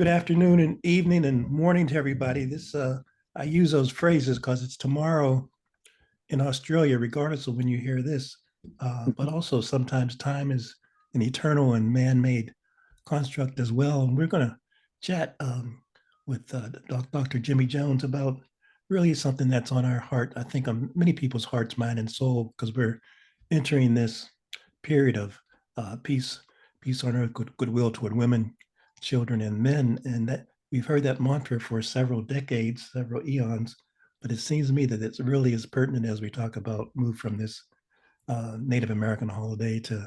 Good afternoon and evening and morning to everybody. I use those phrases because it's tomorrow in Australia, regardless of when you hear this. But also sometimes time is an eternal and man-made construct as well. And we're going to chat with Dr. Jimmy Jones about really something that's on our heart. I think on many people's hearts, mind, and soul, because we're entering this period of peace, peace on earth, goodwill toward women, children, and men. And that we've heard that mantra for several decades, several eons. But it seems to me that it's really as pertinent as we talk about move from this Native American holiday to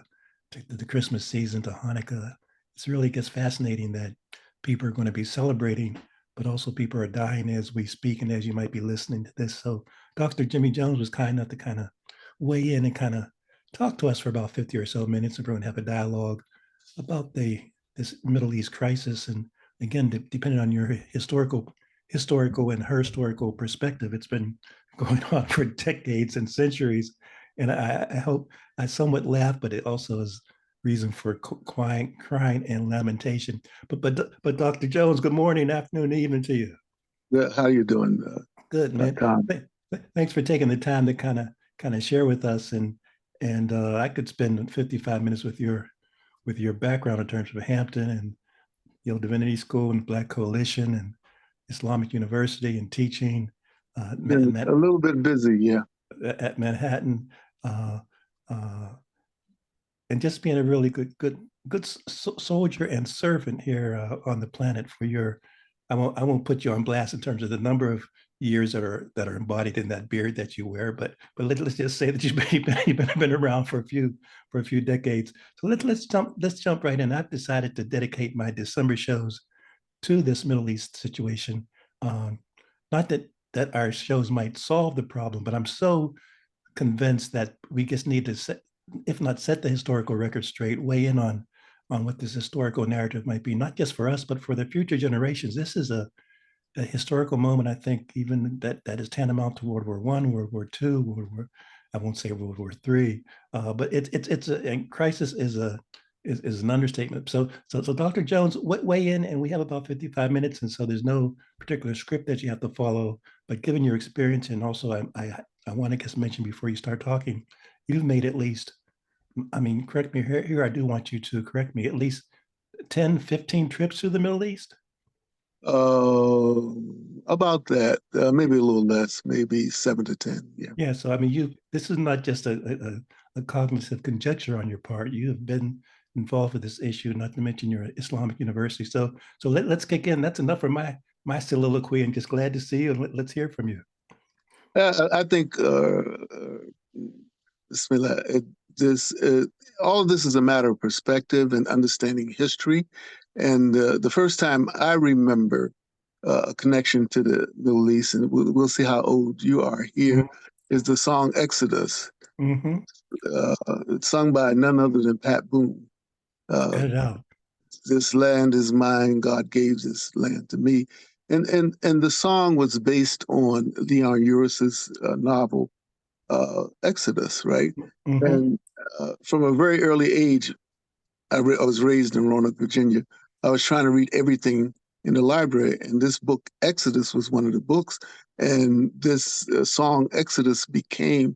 the Christmas season to Hanukkah. It's really gets fascinating that people are going to be celebrating, but also people are dying as we speak and as you might be listening to this. So Dr. Jimmy Jones was kind enough to kind of weigh in and kind of talk to us for about 50 or so minutes, and we're going to have a dialogue about this Middle East crisis. And again, depending on your historical and historical perspective, it's been going on for decades and centuries. And I hope I somewhat laugh, but it also is reason for crying and lamentation. But Dr. Jones, good morning, afternoon, evening to you. Yeah, how you doing, Good, man. Tom? Thanks for taking the time to kind of share with us. And I could spend 55 minutes with your background in terms of Hampton and Yale Divinity School and Black Coalition and Islamic University and teaching Been a little bit busy, yeah. at Manhattan, uh, uh, and just being a really good soldier and servant here on the planet for your. I won't put you on blast in terms of the number of years that are embodied in that beard that you wear, but let's just say that you've been around for a few decades. So let's jump right in. I've decided to dedicate my December shows to this Middle East situation. Um, Not that our shows might solve the problem, but I'm so convinced that we just need to set, if not set the historical record straight, weigh in on what this historical narrative might be, not just for us, but for the future generations. This is a historical moment, I think, even that is tantamount to World War One, World War Two, I won't say World War Three, but it's a and crisis is an understatement. So Dr. Jones, weigh in, and we have about 55 minutes, and so there's no particular script that you have to follow. But given your experience, and also I want to just mention before you start talking, you've made at least, I mean, correct me here, I do want you to correct me, at least 10, 15 trips to the Middle East. Uh, about that, maybe a little less, maybe 7 to 10. Yeah. Yeah, so I mean, this is not just a cognitive conjecture on your part. You have been involved with this issue, not to mention your Islamic university. So let's kick in. That's enough for my soliloquy, and just glad to see you. And let's hear from you. I think Bismillah, this all of this is a matter of perspective and understanding history. And the first time I remember a connection to the Middle East, and we'll see how old you are here, is the song Exodus. Mm-hmm. It's sung by none other than Pat Boone. Spit Uh, it out. this land is mine. God gave this land to me. And the song was based on Leon Uris's novel Exodus, right? Mm-hmm. And from a very early age, I was raised in Roanoke, Virginia. I was trying to read everything in the library, and this book Exodus was one of the books. And this song Exodus became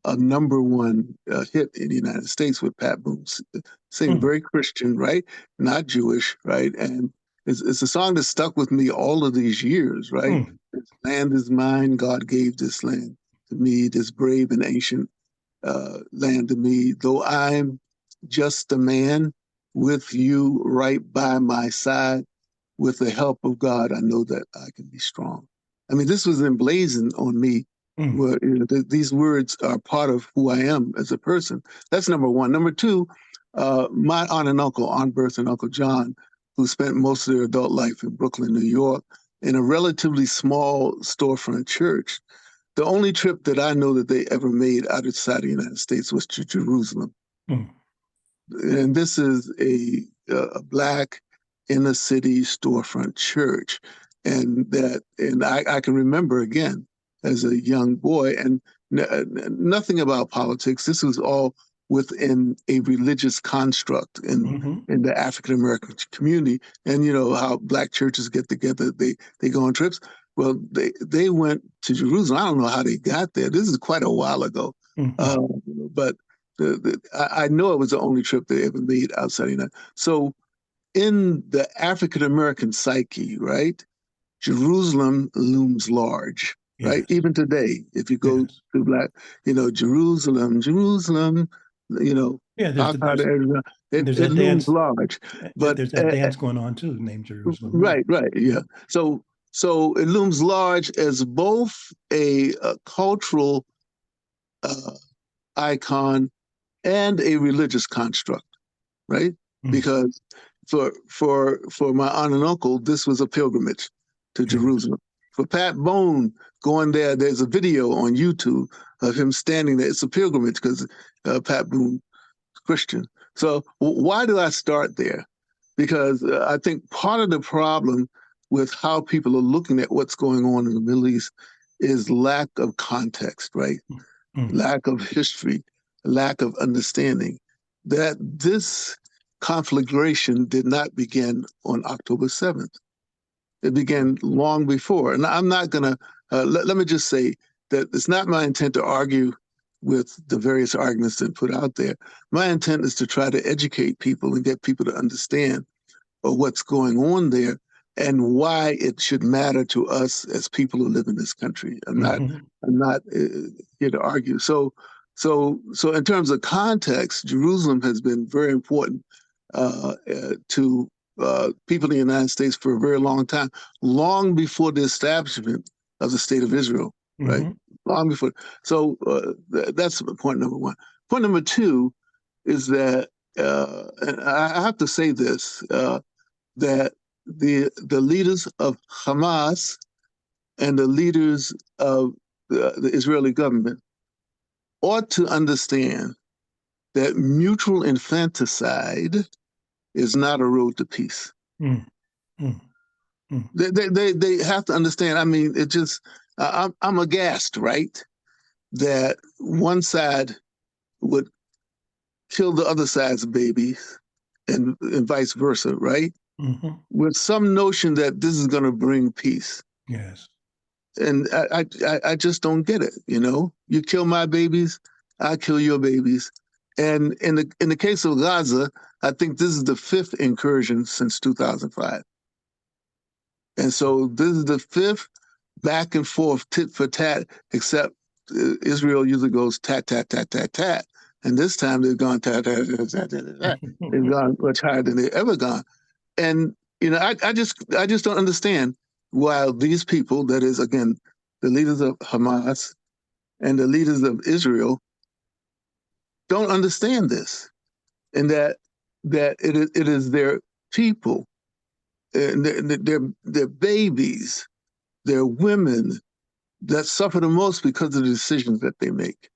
a number one hit in the United States with Pat Boone singing, Mm-hmm. very Christian, right? Not Jewish, right? And it's a song that stuck with me all of these years, right? Mm-hmm. This land is mine. God gave this land to me, this brave and ancient land to me. Though I'm just a man with you right by my side, with the help of God, I know that I can be strong. I mean, this was emblazoned on me Mm-hmm. where these words are part of who I am as a person. That's number one. Number two, my aunt and uncle, Aunt Bertha and Uncle John, who spent most of their adult life in Brooklyn, New York, in a relatively small storefront church. The only trip that I know that they ever made outside the United States was to Jerusalem. Mm-hmm. And this is a black inner city storefront church. And I can remember again as a young boy, and nothing about politics. This was all within a religious construct in the African American community. And you know how black churches get together, they go on trips. Well, they went to Jerusalem. I don't know how they got there. This is quite a while ago, but I know it was the only trip they ever made outside the United. So in the African American psyche, right, Jerusalem looms large, right? Yes. Even today, if you go to black, you know, Jerusalem, Jerusalem, you know, Yeah, it there's that looms dance. large. But There's that dance going on too, named Jerusalem. right, yeah. So it looms large as both a cultural uh, icon and a religious construct, right? Because for my aunt and uncle, this was a pilgrimage to Jerusalem. For Pat Bone going there, there's a video on YouTube of him standing there. It's a pilgrimage because Pat Boone is Christian. So why do I start there? Because I think part of the problem with how people are looking at what's going on in the Middle East is lack of context, right? Lack of history, lack of understanding that this conflagration did not begin on October 7th. It began long before. And I'm not going to, let me just say that it's not my intent to argue with the various arguments that put out there. My intent is to try to educate people and get people to understand what's going on there and why it should matter to us as people who live in this country. I'm not here to argue. So in terms of context, Jerusalem has been very important to people in the United States for a very long time, long before the establishment of the State of Israel, right? Long before. So that's point number one. Point number two is that, and I have to say this, that the leaders of Hamas and the leaders of the Israeli government ought to understand that mutual infanticide is not a road to peace. They have to understand. I mean, it just, I'm aghast, right? That one side would kill the other side's babies and vice versa, right? With some notion that this is going to bring peace. Yes. And I just don't get it. You know, you kill my babies, I kill your babies. And in the case of Gaza, I think this is the 5th incursion since 2005. And so this is the 5th back and forth, tit for tat, except Israel usually goes tat, tat, tat, tat, tat. And this time they've gone tat, tat, tat, tat, tat, tat. They've gone much higher than they've ever gone. And, you know, I just don't understand why these people, that is, again, the leaders of Hamas and the leaders of Israel, don't understand this. And that it is their people, and their babies, their women that suffer the most because of the decisions that they make.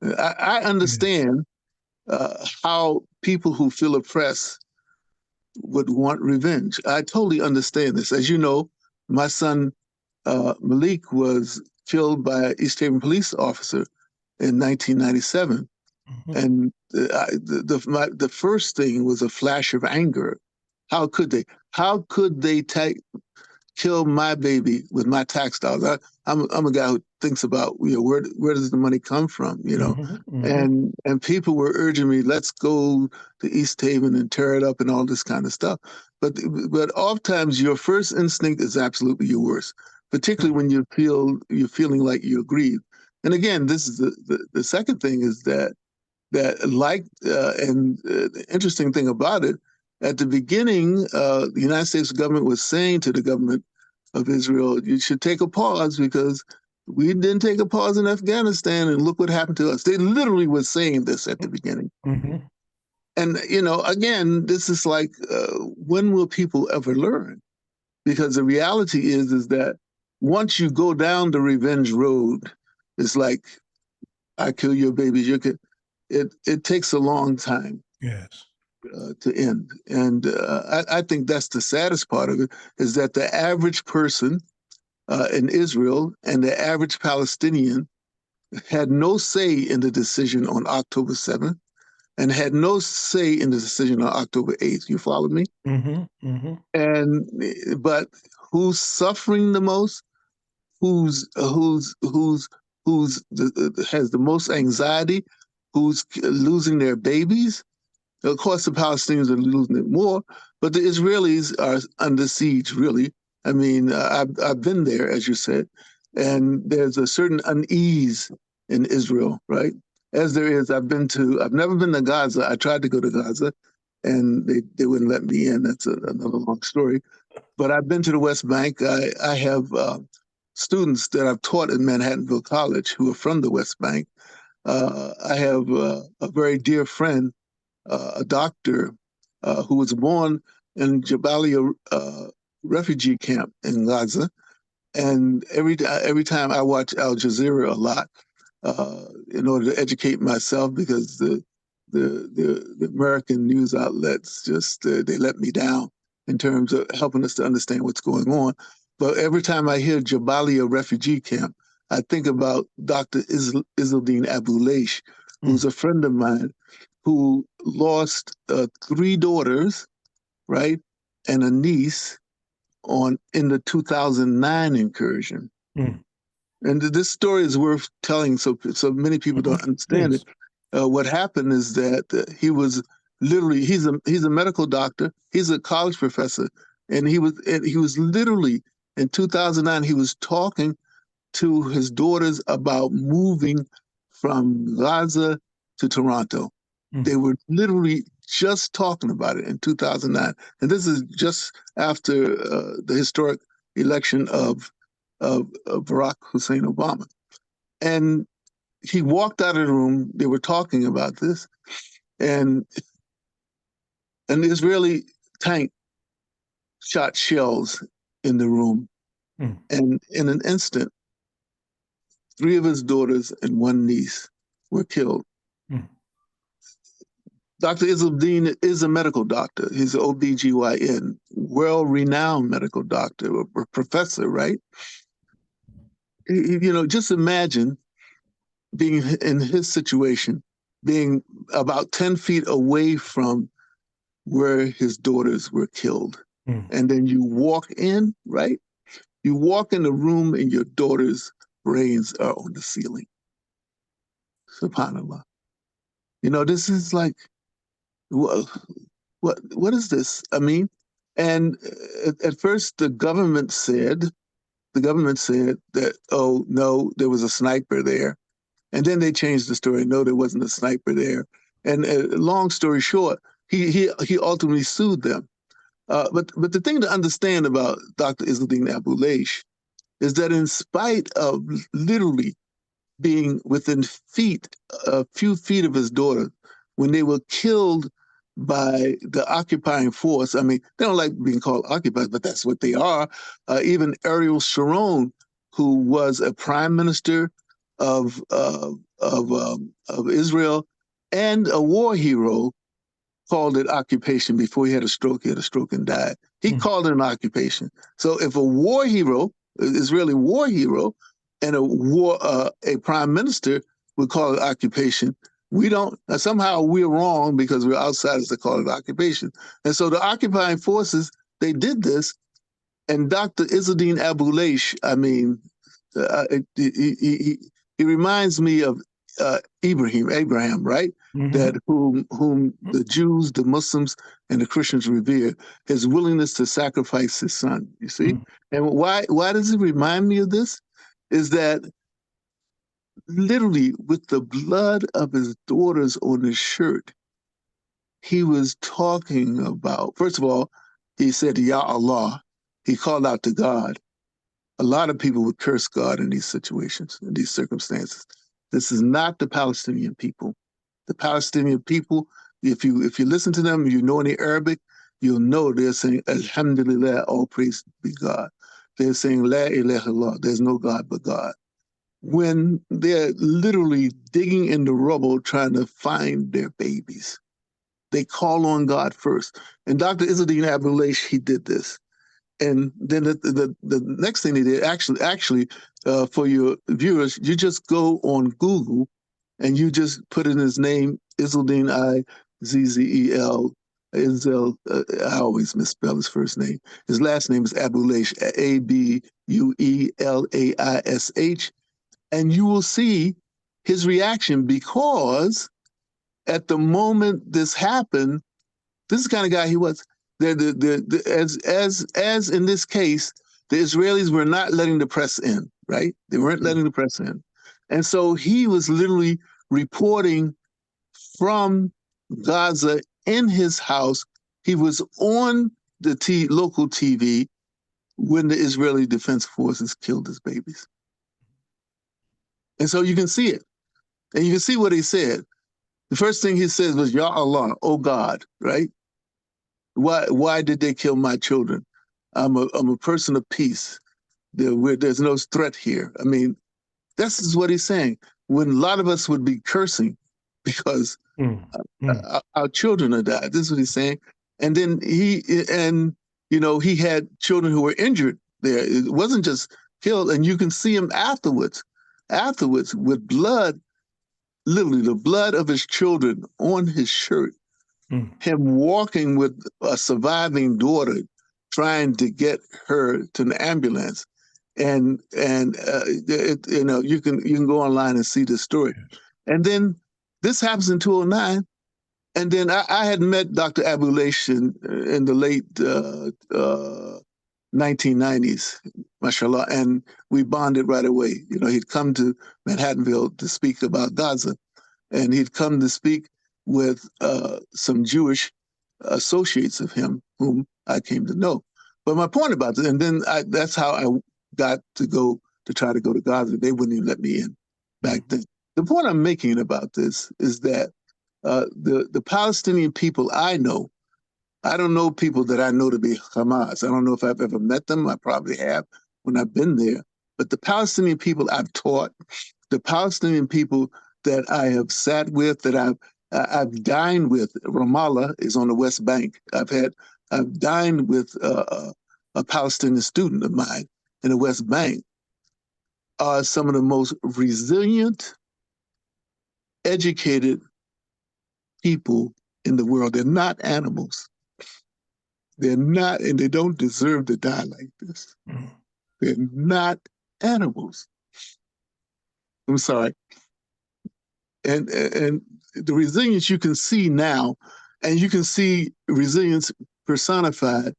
I understand how people who feel oppressed would want revenge. I totally understand this. As you know, my son Malik was killed by an East Haven police officer in 1997. And the first thing was a flash of anger. How could they? How could they kill my baby with my tax dollars? I'm a guy who thinks about, you know, where does the money come from, you know? And people were urging me, let's go to East Haven and tear it up and all this kind of stuff. But oftentimes your first instinct is absolutely your worst, particularly when you're feeling like you're aggrieved. And again, this is the second thing is that the interesting thing about it, at the beginning, the United States government was saying to the government of Israel, you should take a pause because we didn't take a pause in Afghanistan and look what happened to us. They literally were saying this at the beginning. And, you know, again, this is like, when will people ever learn? Because the reality is that once you go down the revenge road, it's like, I kill your babies, it takes a long time. Yes. To end. And I think that's the saddest part of it, is that the average person in Israel and the average Palestinian had no say in the decision on October 7th and had no say in the decision on October 8th. You follow me? Mm-hmm. Mm-hmm. But who's suffering the most? Has the most anxiety? Who's losing their babies? Of course, the Palestinians are losing it more, but the Israelis are under siege, really. I mean, I've been there, as you said, and there's a certain unease in Israel, right? As there is, I've never been to Gaza. I tried to go to Gaza, and they wouldn't let me in. That's another long story. But I've been to the West Bank. I have students that I've taught at Manhattanville College who are from the West Bank. I have a very dear friend, a doctor who was born in Jabalia refugee camp in Gaza. And every time I watch Al Jazeera a lot in order to educate myself, because the American news outlets just they let me down in terms of helping us to understand what's going on. But every time I hear Jabalia refugee camp, I think about Dr. Izzeldin Abu Leish, who's a friend of mine, who lost 3 daughters, right, and a niece in the 2009 incursion. Mm. And this story is worth telling, so many people don't understand it. What happened is that he was literally he's a medical doctor, he's a college professor, and he was literally in 2009 he was talking to his daughters about moving from Gaza to Toronto. They were literally just talking about it in 2009. And this is just after the historic election of Barack Hussein Obama. And he walked out of the room, they were talking about this, and an Israeli tank shot shells in the room. And in an instant, 3 of his daughters and 1 niece were killed. Dr. Izzeldin is a medical doctor. He's an OBGYN, well-renowned medical doctor, a professor, right? Just imagine being in his situation, being about 10 feet away from where his daughters were killed. And then you walk in, right? You walk in the room and your daughter's brains are on the ceiling. SubhanAllah. This is like, what is this? I mean, and at first the government said that, oh no, there was a sniper there. And then they changed the story. No, there wasn't a sniper there. And long story short, he ultimately sued them. But the thing to understand about Dr. Izzeldin Abu Leish is that in spite of literally being within a few feet of his daughter, when they were killed by the occupying force, I mean, they don't like being called occupiers, but that's what they are. Even Ariel Sharon, who was a prime minister of Israel and a war hero, called it occupation before he had a stroke. He had a stroke and died. He called it an occupation. So if a war hero, Israeli war hero, and a prime minister would call it occupation, we don't. Somehow we're wrong because we're outsiders to call it occupation. And so the occupying forces, they did this, and Dr. Izzeldin Abu Leish, I mean, he reminds me of Abraham, right? That whom the Jews, the Muslims, and the Christians revere, his willingness to sacrifice his son, you see? And why does it remind me of this? Is that literally with the blood of his daughters on his shirt, he was talking about, first of all, he said, Ya Allah. He called out to God. A lot of people would curse God in these situations, in these circumstances. This is not the Palestinian people. The Palestinian people, if you listen to them, you know any Arabic, you'll know they're saying, Alhamdulillah, all praise be God. They're saying, La ilaha illallah, there's no God but God. When they're literally digging in the rubble trying to find their babies, they call on God first. And Dr. Izzeldin Abu Leish, he did this. And then the next thing they did, actually, for your viewers, you just go on Google and you just put in his name, Izzeldine, Izzel. I always misspell his first name. His last name is Abulaish, Abuelaish, and you will see his reaction, because at the moment this happened, this is the kind of guy he was. As in this case, the Israelis were not letting the press in, right? They weren't letting the press in. And so he was literally reporting from Gaza in his house. He was on the local TV when the Israeli Defense Forces killed his babies. And so you can see it. And you can see what he said. The first thing he says was, Ya Allah, oh God, right? Why did they kill my children? I'm a person of peace. There's no threat here. I mean, this is what he's saying. When a lot of us would be cursing because our children had died. This is what he's saying. And then he had children who were injured there. It wasn't just killed. And you can see him afterwards with blood, literally the blood of his children on his shirt. Him walking with a surviving daughter, trying to get her to the ambulance, and you can go online and see the story. And then this happens in 2009, and then I had met Dr. Abulaish in the late 1990s, mashallah, and we bonded right away. He'd come to Manhattanville to speak about Gaza, and he'd come to speak with some Jewish associates of him whom I came to know. But my point about this, and then that's how I got to try to go to Gaza. They wouldn't even let me in back then. The point I'm making about this is that the Palestinian people I know, I don't know people that I know to be Hamas. I don't know if I've ever met them. I probably have when I've been there. But the Palestinian people I've taught, the Palestinian people that I have sat with, that I've dined with. Ramallah is on the West Bank. I've dined with a Palestinian student of mine in the West Bank. Are some of the most resilient, educated people in the world. They're not animals. They're not, and they don't deserve to die like this. They're not animals. I'm sorry. And the resilience you can see now, and you can see resilience personified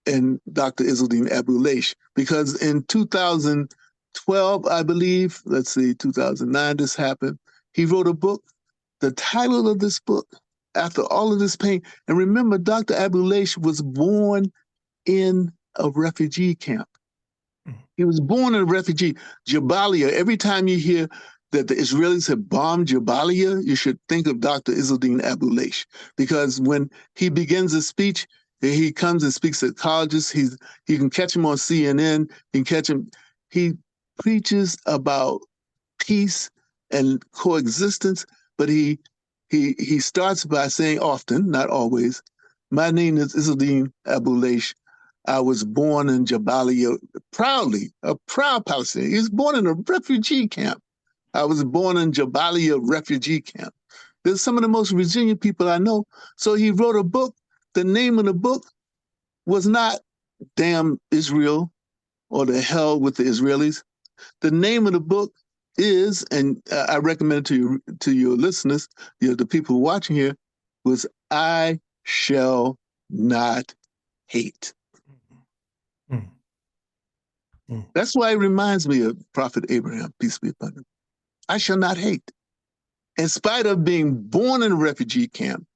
in Dr. Izzeldine Abulaish, because in 2012, I believe, 2009, this happened, he wrote a book. The title of this book, after all of this pain, and remember, Dr. Abulaish was born in a refugee camp. He was born in a refugee. Jabalia, every time you hear that the Israelis have bombed Jabalia, you should think of Dr. Izzeldine Abulaish, because when he begins a speech, he comes and speaks at colleges. You can catch him on CNN. You can catch him. He preaches about peace and coexistence, but he starts by saying often, not always, my name is Izzeldine Abulaish. I was born in Jabalia, proudly, a proud Palestinian. He was born in a refugee camp. I was born in Jabalia refugee camp. They're some of the most resilient people I know. So he wrote a book. The name of the book was not Damn Israel or The Hell with the Israelis. The name of the book is, and I recommend it to your listeners, the people watching here, was I Shall Not Hate. That's why it reminds me of Prophet Abraham, peace be upon him. I shall not hate. In spite of being born in a refugee camp,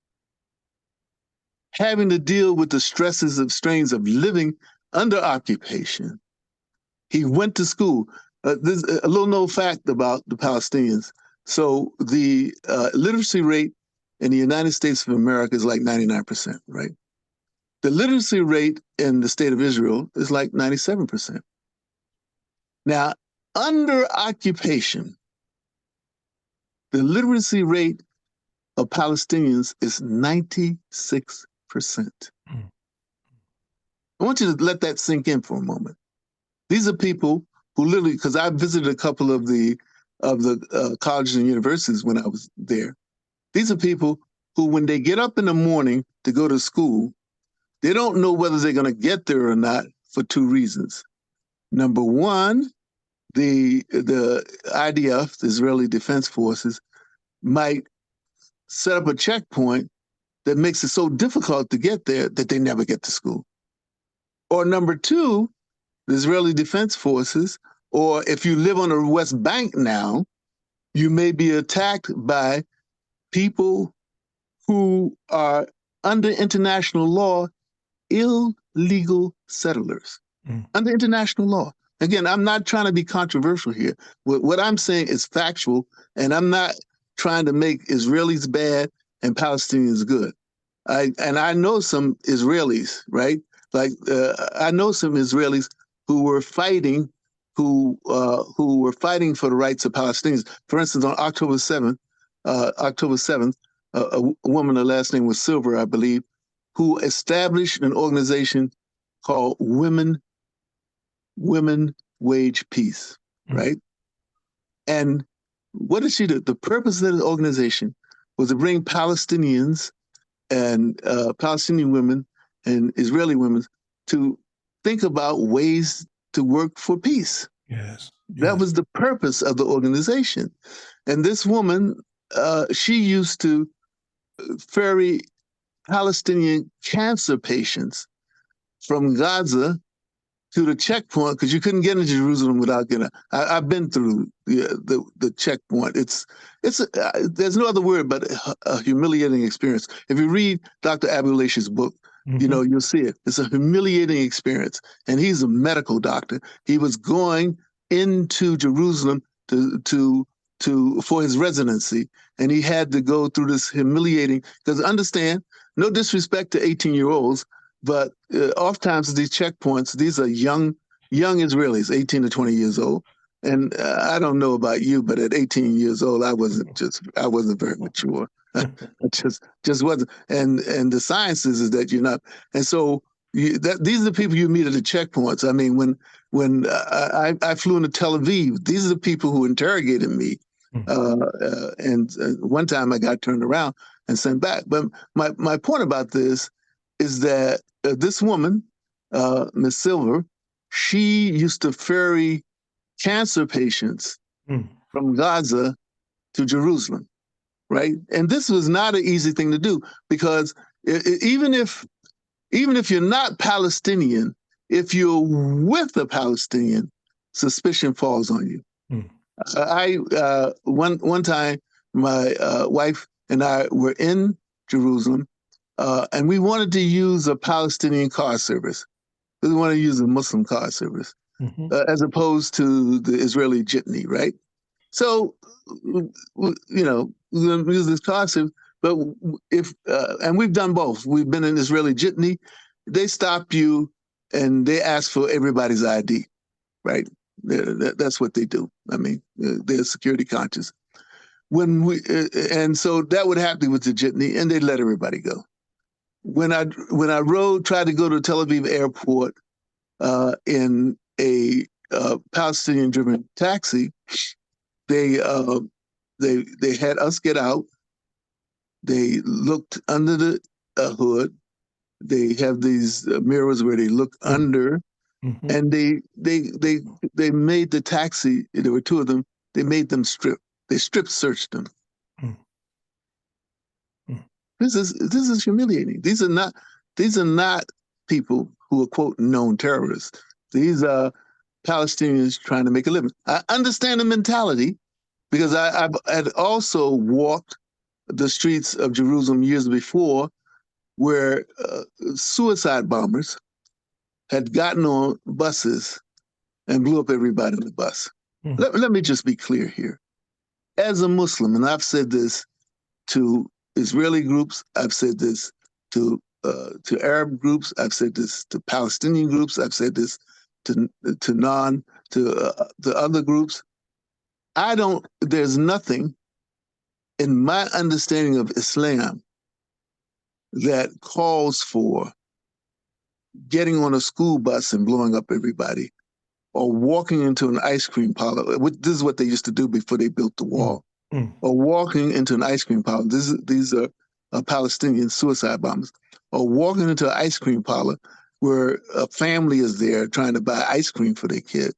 having to deal with the stresses of strains of living under occupation, he went to school. There's a little known fact about the Palestinians. So the literacy rate in the United States of America is like 99%, right? The literacy rate in the state of Israel is like 97%. Now, under occupation, the literacy rate of Palestinians is 96%. I want you to let that sink in for a moment. These are people who literally, because I visited a couple of the colleges and universities when I was there. These are people who, when they get up in the morning to go to school, they don't know whether they're going to get there or not for two reasons. Number one, the IDF, the Israeli Defense Forces, might set up a checkpoint that makes it so difficult to get there that they never get to school. Or number two, the Israeli Defense Forces, or if you live on the West Bank now, you may be attacked by people who are, under international law, illegal settlers. Under international law. Again, I'm not trying to be controversial here. What I'm saying is factual, and I'm not trying to make Israelis bad and Palestinians good. I know some Israelis, right? Like I know some Israelis who were fighting, who were fighting for the rights of Palestinians. For instance, on October 7th, a woman, her last name was Silver, I believe, who established an organization called Women Wage Peace, right? And what did she do? The purpose of the organization was to bring Palestinians and Palestinian women and Israeli women to think about ways to work for peace. Yes. That was the purpose of the organization. And this woman, she used to ferry Palestinian cancer patients from Gaza to the checkpoint, because you couldn't get into Jerusalem without getting. I've been through the checkpoint. There's no other word but a humiliating experience. If you read Dr. Abulash's book, you'll see it. It's a humiliating experience, and he's a medical doctor. He was going into Jerusalem for his residency, and he had to go through this humiliating. Because understand, no disrespect to 18-year-olds. But oftentimes these checkpoints, these are young Israelis, 18 to 20 years old. And I don't know about you, but at 18 years old, I wasn't very mature. I just wasn't. And the science is that you're not. And so these are the people you meet at the checkpoints. I mean, when I flew into Tel Aviv, these are the people who interrogated me. And one time I got turned around and sent back. But my point about this is that this woman, Miss Silver, she used to ferry cancer patients from Gaza to Jerusalem, right? And this was not an easy thing to do, because even if you're not Palestinian, if you're with a Palestinian, suspicion falls on you. One time, my wife and I were in Jerusalem, and we wanted to use a Palestinian car service. We wanted to use a Muslim car service, as opposed to the Israeli jitney, right? So, we're going to use this car service, but and we've done both. We've been in Israeli jitney. They stop you and they ask for everybody's ID, right? That's what they do. I mean, they're security conscious. And so that would happen with the jitney, and they'd let everybody go. When I tried to go to Tel Aviv airport in a Palestinian-driven taxi, they had us get out. They looked under the hood. They have these mirrors where they look under, and they made the taxi. There were two of them. They made them strip. They strip searched them. This is humiliating. These are not people who are, quote, known terrorists. These are Palestinians trying to make a living. I understand the mentality, because I had also walked the streets of Jerusalem years before, where suicide bombers had gotten on buses and blew up everybody on the bus. Let me just be clear here. As a Muslim, and I've said this to Israeli groups, I've said this to Arab groups, I've said this to Palestinian groups, I've said this to other groups. There's nothing in my understanding of Islam that calls for getting on a school bus and blowing up everybody, or walking into an ice cream parlor. This is what they used to do before they built the wall. Or walking into an ice cream parlor. These are Palestinian suicide bombers. Or walking into an ice cream parlor where a family is there trying to buy ice cream for their kid.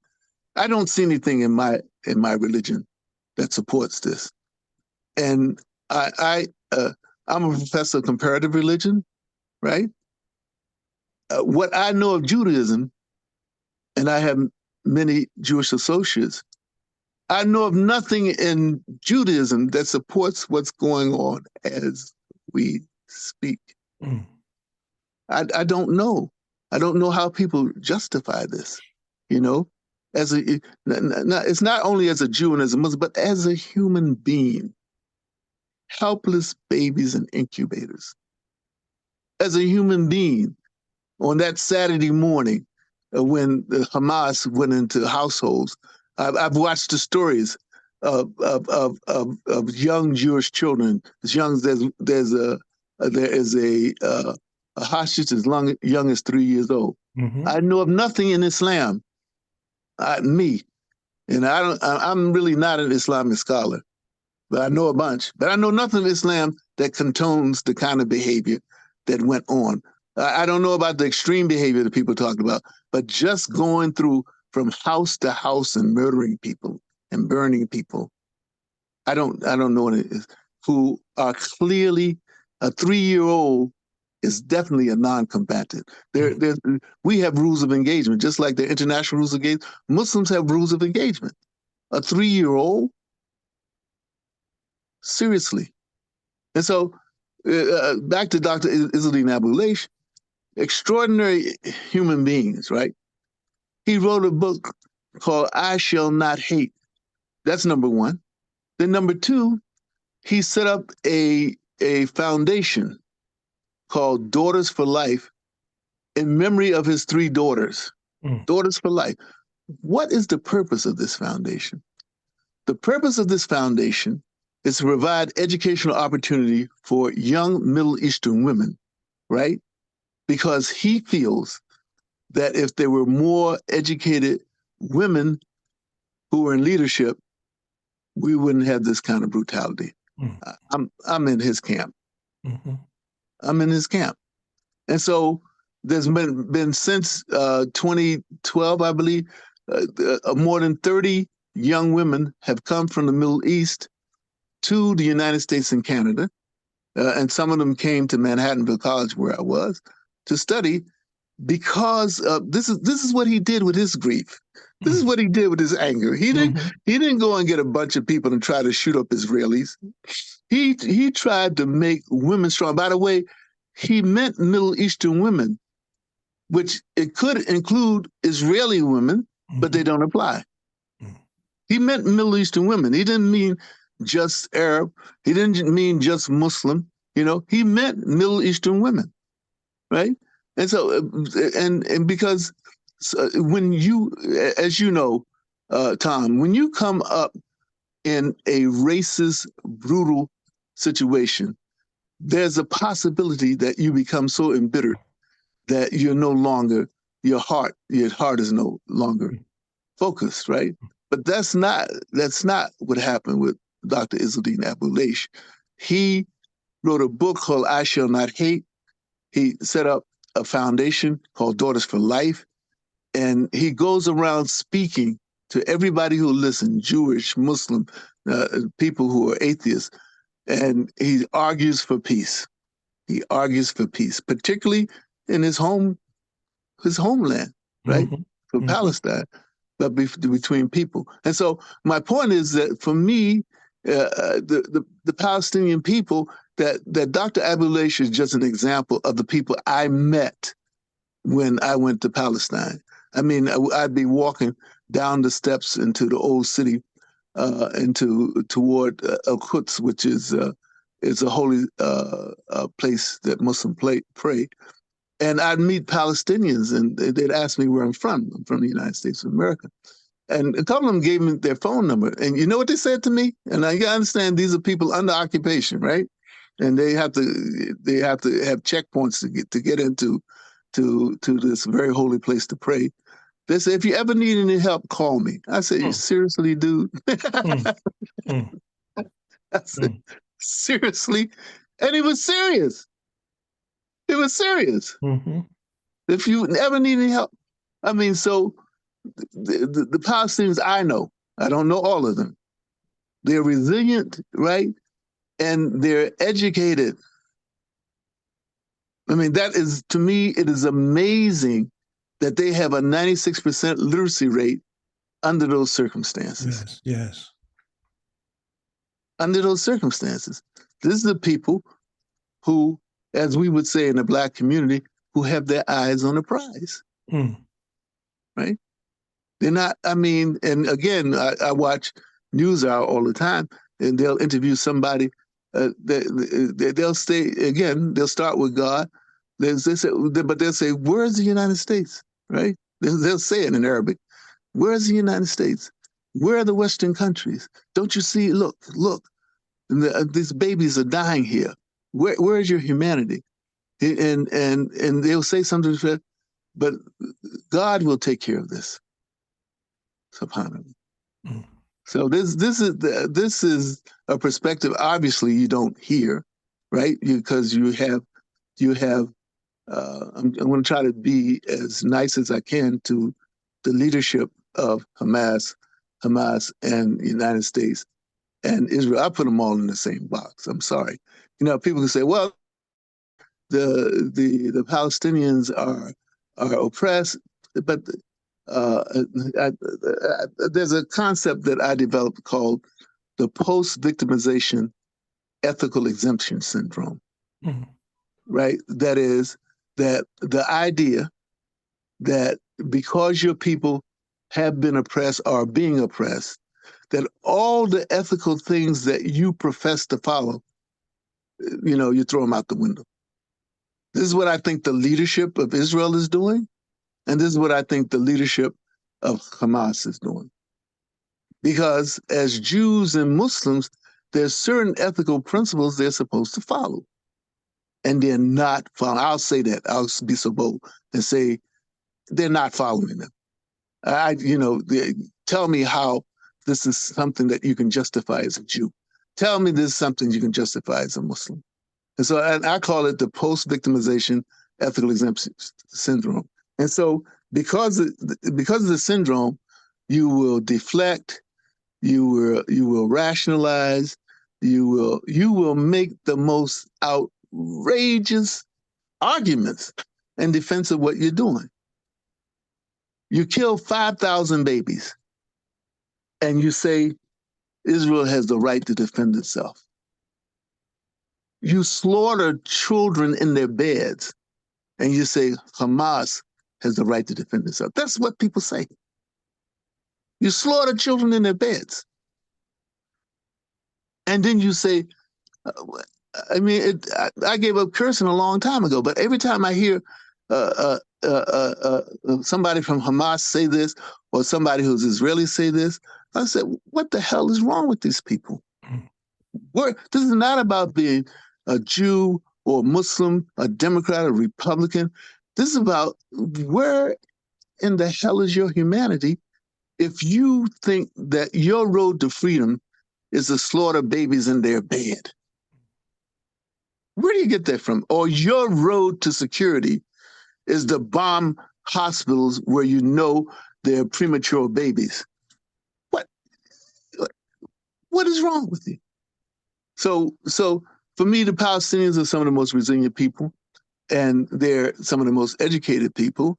I don't see anything in my religion that supports this. And I'm a professor of comparative religion, right? What I know of Judaism, and I have many Jewish associates, I know of nothing in Judaism that supports what's going on as we speak. I don't know. I don't know how people justify this, you know, it's not only as a Jew and as a Muslim, but as a human being. Helpless babies and incubators. As a human being, on that Saturday morning when the Hamas went into households, I've watched the stories of young Jewish children as young as there is a hostage as young as 3 years old. I know of nothing in Islam, and I'm really not an Islamic scholar, but I know a bunch. But I know nothing in Islam that condones the kind of behavior that went on. I don't know about the extreme behavior that people talk about, but just going through from house to house and murdering people and burning people. I don't know what it is. Who are clearly a 3-year-old is definitely a non-combatant. We have rules of engagement, just like the international rules of engagement. Muslims have rules of engagement. A 3-year-old, seriously. And so, back to Dr. Izzeldin Abu-Laysh, extraordinary human beings, right? He wrote a book called I Shall Not Hate. That's number one. Then number two, he set up a foundation called Daughters for Life in memory of his 3 daughters. Daughters for Life. What is the purpose of this foundation? The purpose of this foundation is to provide educational opportunity for young Middle Eastern women, right? Because he feels that if there were more educated women who were in leadership, we wouldn't have this kind of brutality. I'm in his camp. I'm in his camp. And so there's been since 2012, I believe, more than 30 young women have come from the Middle East to the United States and Canada. And some of them came to Manhattanville College, where I was, to study, because this is what he did with his grief. This is what he did with his anger. He didn't go and get a bunch of people and try to shoot up Israelis. He tried to make women strong. By the way, he meant Middle Eastern women, which it could include Israeli women, but they don't apply. He meant Middle Eastern women. He didn't mean just Arab. He didn't mean just Muslim. You know, he meant Middle Eastern women, right? And so, and because when you, as you know, Tom, when you come up in a racist, brutal situation, there's a possibility that you become so embittered that you're no longer, your heart is no longer focused, right? But that's not what happened with Dr. Izzeldin Abu-Laysh. He wrote a book called I Shall Not Hate. He set up a foundation called Daughters for Life, and he goes around speaking to everybody who listens, Jewish, Muslim, people who are atheists, and he argues for peace. He argues for peace, particularly in his homeland, right? For Palestine, but between people. And so my point is that for me, the Palestinian people, that Dr. Abu-Laysh is just an example of the people I met when I went to Palestine. I mean, I'd be walking down the steps into the old city, toward Al-Quds, which is a holy place that Muslims pray. And I'd meet Palestinians, and they'd ask me where I'm from. I'm from the United States of America. And a couple of them gave me their phone number. And you know what they said to me? And I understand these are people under occupation, right? And they have to have checkpoints to get into to this very holy place to pray. They say, if you ever need any help, call me. I said, you seriously, dude? Mm. Mm. I said, seriously? And he was serious. It was serious. Mm-hmm. If you ever need any help. I mean, so the Palestinians I know, I don't know all of them. They're resilient, right? And they're educated. I mean, that is, to me, it is amazing that they have a 96% literacy rate under those circumstances. Yes, yes. Under those circumstances. This is the people who, as we would say in the Black community, who have their eyes on the prize. Mm. Right? They're not, I mean, and again, I watch NewsHour all the time, and they'll interview somebody. They'll say, again, they'll start with God. They say, but they'll say, where's the United States? Right? They'll say it in Arabic. Where's the United States? Where are the Western countries? Don't you see? Look, these babies are dying here. Where is your humanity? And they'll say something, but God will take care of this. Subhanallah. Mm. So this is a perspective. Obviously, you don't hear, right? Because you have. I'm going to try to be as nice as I can to the leadership of Hamas, and the United States and Israel. I put them all in the same box. I'm sorry. You know, people can say, well, the Palestinians are oppressed, but there's a concept that I developed called the post-victimization ethical exemption syndrome. Mm. Right? That is that the idea that because your people have been oppressed or are being oppressed, that all the ethical things that you profess to follow, you throw them out the window. This is what I think the leadership of Israel is doing, and this is what I think the leadership of Hamas is doing. Because as Jews and Muslims, there's certain ethical principles they're supposed to follow. And they're not following. I'll say that. I'll be so bold and say they're not following them. Tell me how this is something that you can justify as a Jew. Tell me this is something you can justify as a Muslim. And so I call it the post-victimization ethical exemption syndrome. And so because of the syndrome, you will deflect, you will rationalize, you will make the most outrageous arguments in defense of what you're doing. You kill 5,000 babies and you say Israel has the right to defend itself. You slaughter children in their beds and you say Hamas has the right to defend itself. That's what people say. You slaughter children in their beds. And then you say, I gave up cursing a long time ago, but every time I hear somebody from Hamas say this or somebody who's Israeli say this, I said, what the hell is wrong with these people? This is not about being a Jew or a Muslim, a Democrat, a Republican. This is about where in the hell is your humanity if you think that your road to freedom is to slaughter babies in their bed? Where do you get that from? Or your road to security is to bomb hospitals where you know there are premature babies? What is wrong with you? So for me, the Palestinians are some of the most resilient people, and they're some of the most educated people.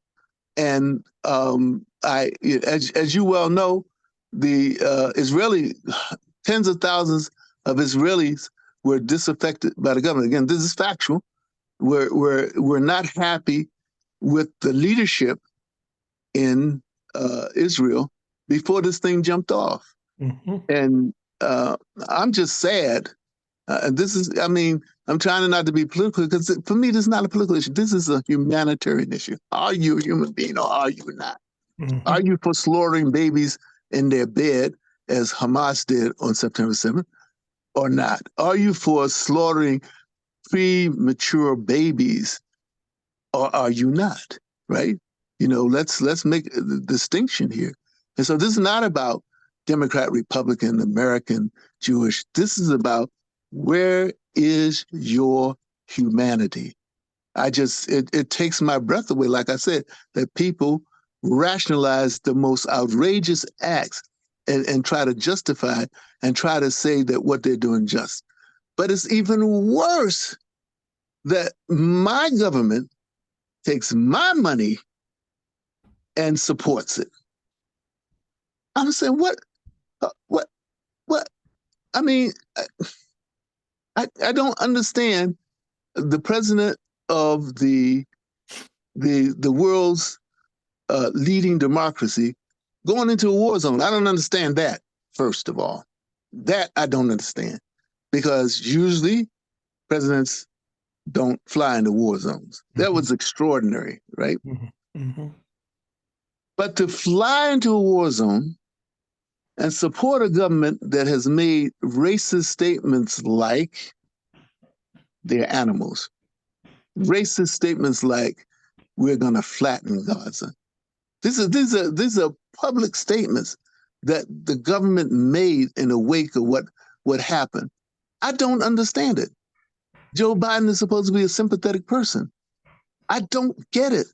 And as you well know, the Israeli, tens of thousands of Israelis were disaffected by the government. Again, this is factual. We're not happy with the leadership in Israel before this thing jumped off. Mm-hmm. And I'm just sad. I'm trying not to be political because for me, this is not a political issue. This is a humanitarian issue. Are you a human being or are you not? Mm-hmm. Are you for slaughtering babies in their bed as Hamas did on September 7th or not? Are you for slaughtering premature babies or are you not? Right? Let's make the distinction here. And so this is not about Democrat, Republican, American, Jewish. This is about where is your humanity? It takes my breath away, like I said, that people rationalize the most outrageous acts and try to justify and try to say that what they're doing just. But it's even worse that my government takes my money and supports it. I'm saying, what? I mean, I don't understand the president of the world's leading democracy going into a war zone. I don't understand that, first of all. That I don't understand, because usually presidents don't fly into war zones. That was extraordinary, right? But to fly into a war zone and support a government that has made racist statements like they're animals, racist statements like we're going to flatten Gaza. These are public statements that the government made in the wake of what happened. I don't understand it. Joe Biden is supposed to be a sympathetic person. I don't get it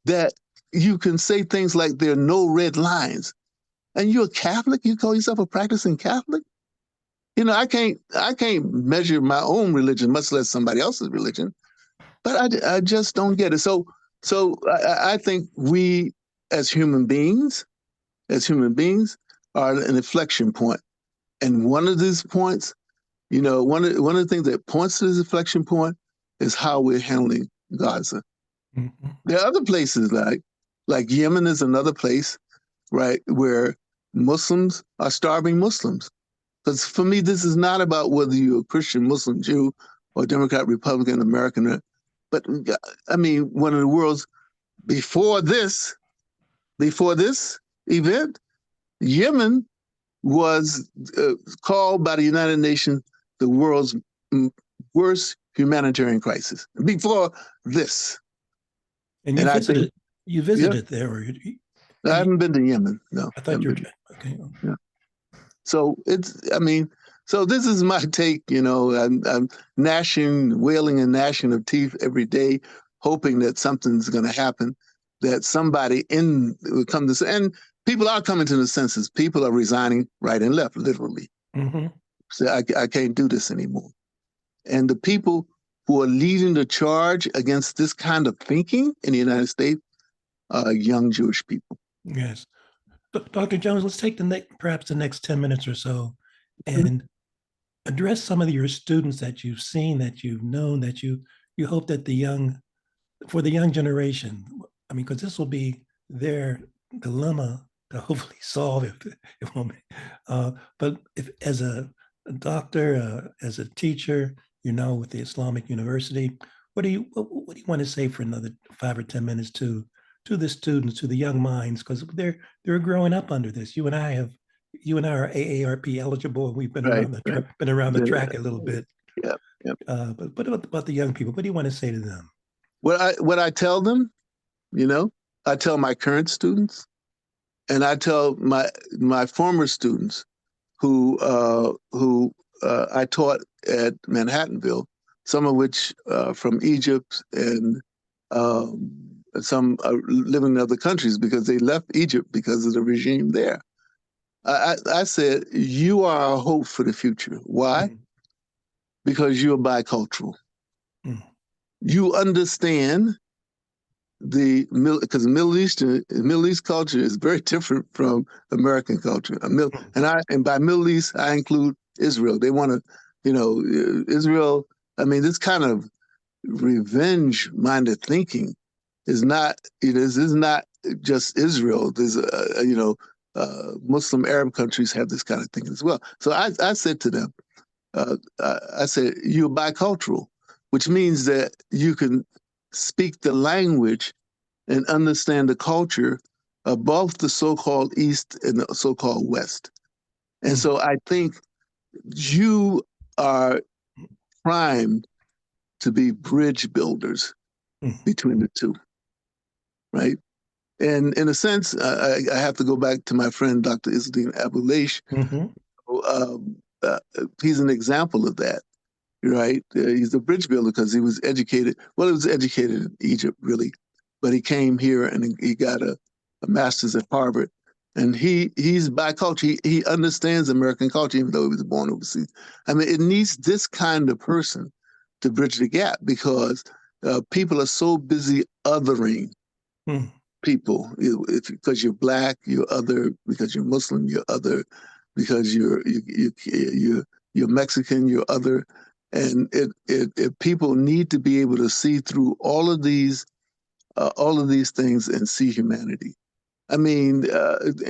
that you can say things like there are no red lines. And you're a Catholic? You call yourself a practicing Catholic? I can't measure my own religion, much less somebody else's religion. But I just don't get it. So I think we as human beings are at an inflection point. And one of these points, one of the things that points to this inflection point is how we're handling Gaza. Mm-hmm. There are other places like Yemen is another place, right, where Muslims are starving Muslims. Because for me, this is not about whether you're a Christian, Muslim, Jew, or Democrat, Republican, American. But I mean, one of the world's before this event, Yemen was called by the United Nations the world's worst humanitarian crisis before this. And you visited there, or I haven't been to Yemen. No, I thought you were okay. Yeah. So so this is my take. I'm wailing and gnashing of teeth every day, hoping that something's going to happen, that somebody will come to, and people are coming to the senses. People are resigning right and left, literally. Mm-hmm. So I can't do this anymore. And the people who are leading the charge against this kind of thinking in the United States are young Jewish people. Yes. Dr. Jones, let's take perhaps the next 10 minutes or so and address some of your students that you've seen, that you've known, that you hope that for the young generation, I mean, because this will be their dilemma to hopefully solve it won't be. But if as a doctor, as a teacher, with the Islamic University, what do you want to say for another 5 or 10 minutes to the students, to the young minds, because they're growing up under this. You and I are AARP eligible, and we've been around the track a little bit. Yeah. But what about the young people? What do you want to say to them? What I tell them, I tell my current students, and I tell my former students who I taught at Manhattanville, some of which from Egypt, and some are living in other countries because they left Egypt because of the regime there. I said, you are a hope for the future. Why? Mm. Because you're bicultural. Mm. You understand because Middle East culture is very different from American culture. And by Middle East, I include Israel. They want to, Israel. I mean, this kind of revenge-minded thinking is not. This is not just Israel. There's Muslim Arab countries have this kind of thinking as well. So I said to them, I said, you're bicultural, which means that you can speak the language and understand the culture of both the so-called East and the so-called West. And so I think you are primed to be bridge builders between the two, right? And in a sense, I have to go back to my friend, Dr. Izzaldine Abu-Leish. He's an example of that, right? He's a bridge builder because he was educated. Well, he was educated in Egypt, really, but he came here and he got a master's at Harvard. And he's bicultural. He understands American culture, even though he was born overseas. I mean, it needs this kind of person to bridge the gap because people are so busy othering people. Because you're black, you're other. Because you're Muslim, you're other. Because you're Mexican, you're other. And people need to be able to see through all of these things and see humanity. I mean,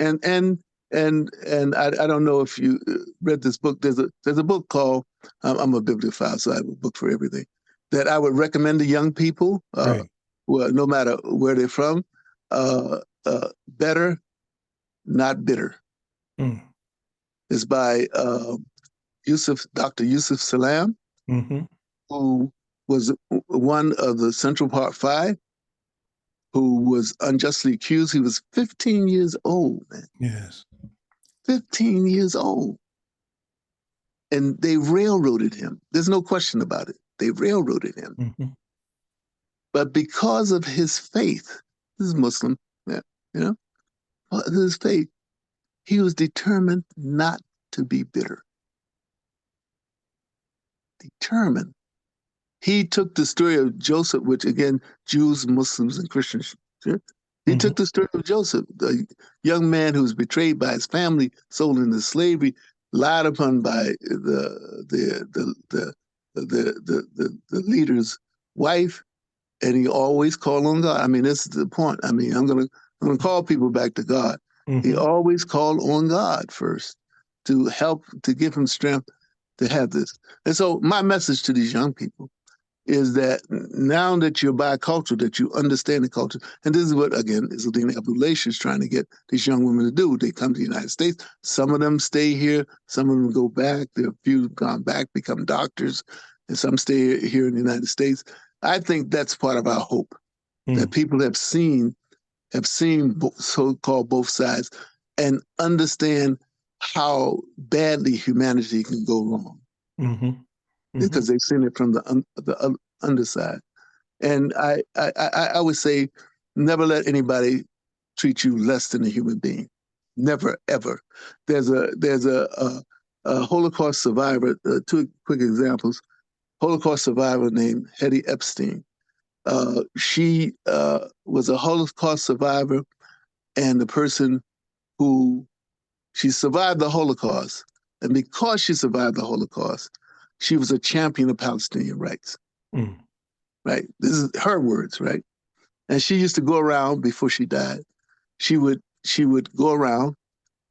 and I don't know if you read this book. There's a book called I'm a bibliophile, so I have a book for everything that I would recommend to young people, Right. well, no matter where they're from. Better, Not Bitter. It's by Dr. Yusuf Salam, who was one of the Central Park Five, who was unjustly accused. He was 15 years old, man. Yes. 15 years old. And they railroaded him. There's no question about it. They railroaded him. But because of his faith, this is Muslim, his faith, he was determined not to be bitter. Determined. He took the story of Joseph, which again, Jews, Muslims, and Christians. He took the story of Joseph, the young man who was betrayed by his family, sold into slavery, lied upon by the leader's wife, and he always called on God. I mean, this is the point. I mean, I'm gonna call people back to God. He always called on God first to help, to give him strength to have this. And so my message to these young people is that now that you're bicultural, that you understand the culture, and this is what, again, Izzaldine Abu-Leish is trying to get these young women to do. They come to the United States. Some of them stay here. Some of them go back. There are a few who've gone back, become doctors, and some stay here in the United States. I think that's part of our hope, that people have seen so-called both sides and understand how badly humanity can go wrong. Because they've seen it from the underside. And I would say, never let anybody treat you less than a human being. Never, ever. There's a Holocaust survivor, two quick examples. Holocaust survivor named Hetty Epstein. She was a Holocaust survivor, and the person she survived the Holocaust. And because she survived the Holocaust, she was a champion of Palestinian rights, right? This is her words, right? And she used to go around before she died. She would go around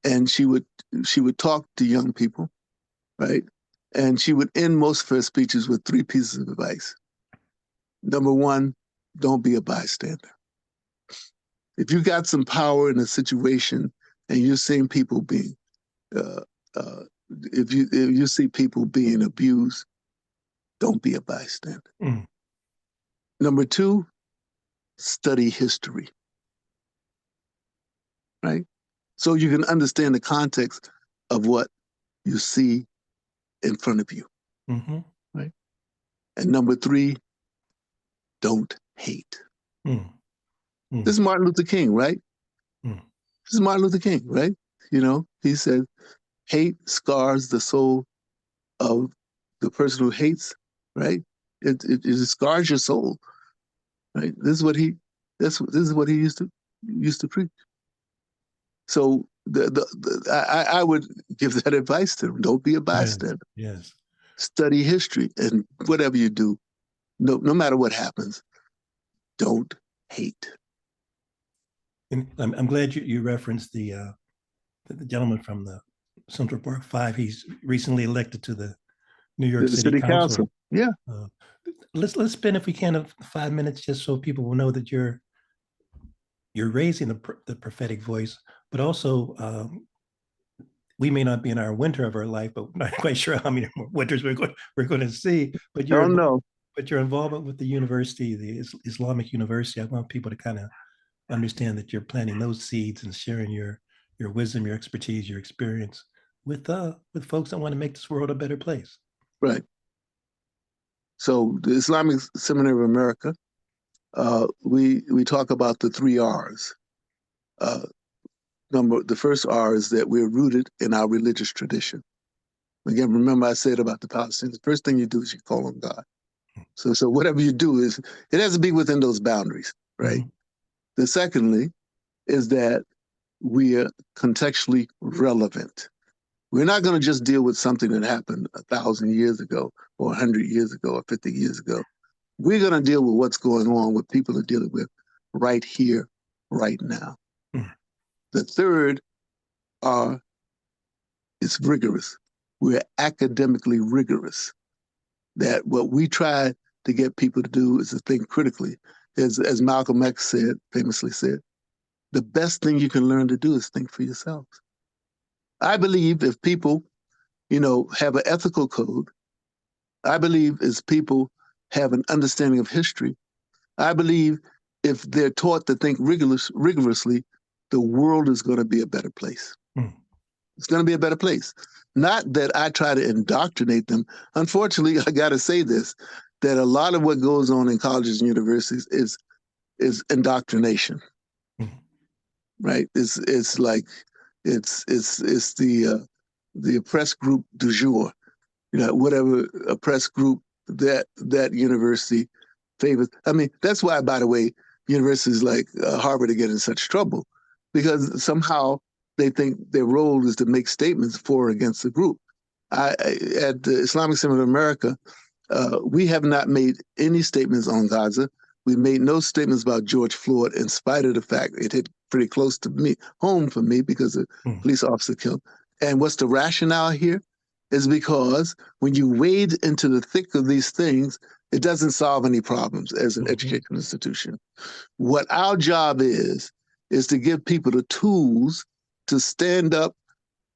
and she would talk to young people, right? And she would end most of her speeches with 3 pieces of advice. Number 1, don't be a bystander. If you got some power in a situation and you're seeing people being if you see people being abused, don't be a bystander. Number 2, study history, right? So you can understand the context of what you see in front of you, right? And number 3, don't hate. This is Martin Luther King, right? This is Martin Luther King, right? You know, he said, hate scars the soul of the person who hates, right? It scars your soul, right? This is what he used to preach. So I would give that advice to him. Don't be a bystander. Yes. Study history, and whatever you do, no matter what happens, don't hate. And I'm glad you referenced the gentleman from the Central Park Five. He's recently elected to the New York City Council. Yeah. Let's spend, if we can, 5 minutes just so people will know that you're raising the prophetic voice, but also we may not be in our winter of our life, but we're not quite sure how many winters we're going to see. But don't know. But your involvement with the university, the Islamic University, I want people to kind of understand that you're planting those seeds and sharing your wisdom, your expertise, your experience with folks that want to make this world a better place. Right. So the Islamic Seminary of America, we talk about the 3 R's. The first R is that we're rooted in our religious tradition. Again, remember I said about the Palestinians, the first thing you do is you call on God. So whatever you do it has to be within those boundaries, right? Mhm. The secondly is that we are contextually relevant. We're not going to just deal with something that happened 1,000 years ago or 100 years ago or 50 years ago. We're going to deal with what's going on, what people are dealing with right here, right now. Mhm. The third is rigorous. We're academically rigorous. That what we try to get people to do is to think critically. As Malcolm X famously said, the best thing you can learn to do is think for yourselves. I believe if people, have an ethical code, I believe as people have an understanding of history, I believe if they're taught to think rigorously, the world is going to be a better place. Mhm. It's going to be a better place. Not that I try to indoctrinate them. Unfortunately, I got to say this, that a lot of what goes on in colleges and universities is indoctrination, Mhm. right? It's like it's the oppressed group du jour, whatever oppressed group that university favors. I mean, that's why, by the way, universities like Harvard are getting in such trouble, because somehow they think their role is to make statements for or against the group. At the Islamic Center of America, we have not made any statements on Gaza. We made no statements about George Floyd, in spite of the fact it hit pretty close to home for me, because a Mhm. police officer killed. And what's the rationale here? Is because when you wade into the thick of these things, it doesn't solve any problems as an Mhm. educational institution. What our job is to give people the tools to stand up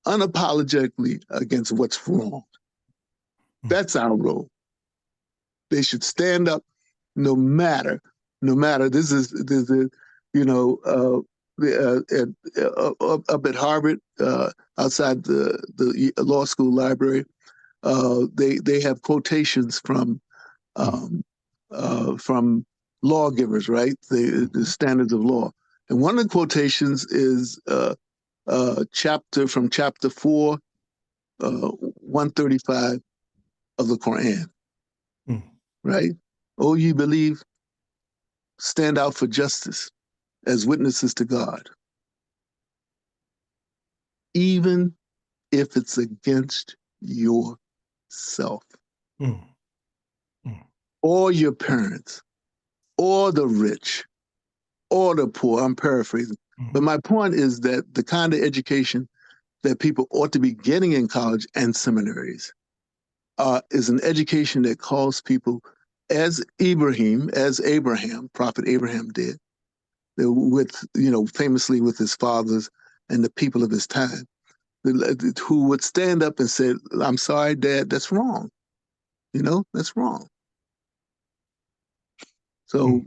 unapologetically against what's wrong. That's our role. They should stand up no matter. This is up at Harvard, outside the law school library, they have quotations from lawgivers, right? The standards of law, and one of the quotations is chapter 4, 135 of the Quran, Mhm. right? Oh, ye believe, stand out for justice as witnesses to God, even if it's against yourself Mhm. or your parents or the rich or the poor. I'm paraphrasing. But Mhm. my point is that the kind of education that people ought to be getting in college and seminaries is an education that calls people, as Abraham, Prophet Abraham did, with, famously with his fathers and the people of his time, who would stand up and say, I'm sorry, Dad, that's wrong. That's wrong. So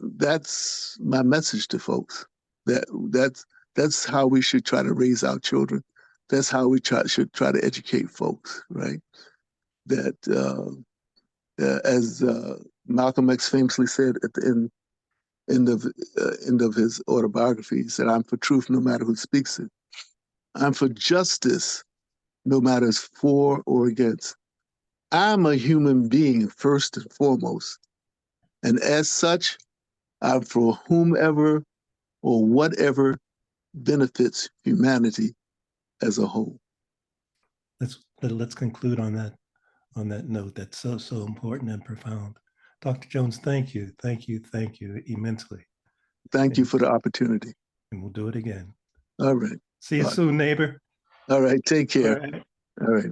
that's my message to folks. That's how we should try to raise our children. That's how we should try to educate folks, right? That as Malcolm X famously said at the end of his autobiography, he said, "I'm for truth, no matter who speaks it. I'm for justice, no matter it's for or against. I'm a human being first and foremost, and as such, I'm for whomever or whatever benefits humanity as a whole." Let's conclude on that note. That's so important and profound. Dr. Jones, thank you immensely. Thank you And, for the opportunity. and we'll do it again. All right. See you Bye. soon, neighbor. All right. Take All care. right. All right.